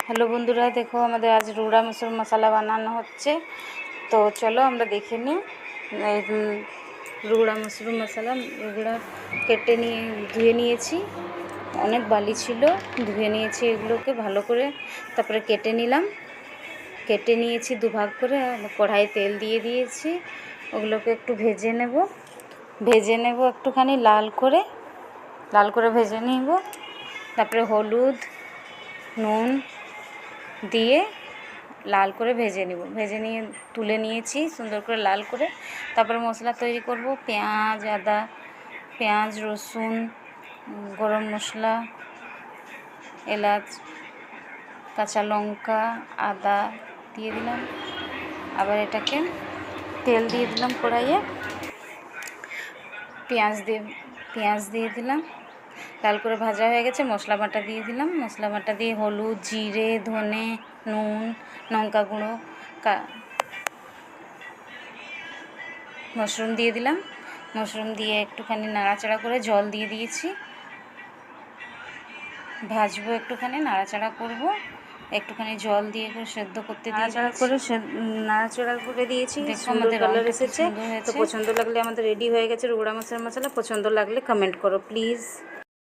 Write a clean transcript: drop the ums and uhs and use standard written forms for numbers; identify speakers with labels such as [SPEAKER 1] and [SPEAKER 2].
[SPEAKER 1] Hello বন্ধুরা, দেখো আমাদের আজ রুড়া মসুর মশলা বানানো হচ্ছে। তো চলো আমরা দেখে নিই। এই রুড়া মসুর মশলা, এগুলো কেটে নিয়ে ধুয়ে নিয়েছি, অনেক বালি ছিল, ধুয়ে নিয়েছি এগুলোকে ভালো করে। তারপরে কেটে নিলাম, কেটে নিয়েছি দুভাগ করে, কড়াই তেল দিয়ে দিয়েছি। ওগুলোকে একটু ভেজে নেব একটুখানি লাল করে ভেজে নিব। তারপরে হলুদ নুন দিয়ে লাল করে ভেজে নিয়ে তুলে নিয়েছি সুন্দর করে লাল করে। তারপরে মশলা তৈরি করব। পেঁয়াজ রসুন, গরম মশলা, এলাচ, কাঁচা লঙ্কা, আদা দিয়ে দিলাম। আবার এটাকে তেল দিয়ে দিলাম কড়াইয়ে, পেঁয়াজ দিয়ে দিলাম। লাল করে ভাজা হয়ে গেছে, মশলা বাটা দিয়ে দিলাম। মশলা বাটা দিয়ে হলুদ, জিরে, ধনে, নুন, লঙ্কা গুঁড়ো, মাশরুম দিয়ে দিলাম। মাশরুম দিয়ে একটুখানি নাড়াচাড়া করে জল দিয়ে দিয়েছি। ভাজবো, একটুখানি নাড়াচাড়া করব, একটুখানি জল দিয়ে সেদ্ধ করতে দিয়ে নাড়াচাড়া করে দিয়েছি। দেখো সুন্দর আমাদের কালার রঙটা এসেছে। সুন্দর হয়েছে। তো পছন্দ লাগলে আমাদের রেডি হয়ে গেছে রুড়া মাছের মশলা। পছন্দ লাগলে কমেন্ট করো প্লিজ।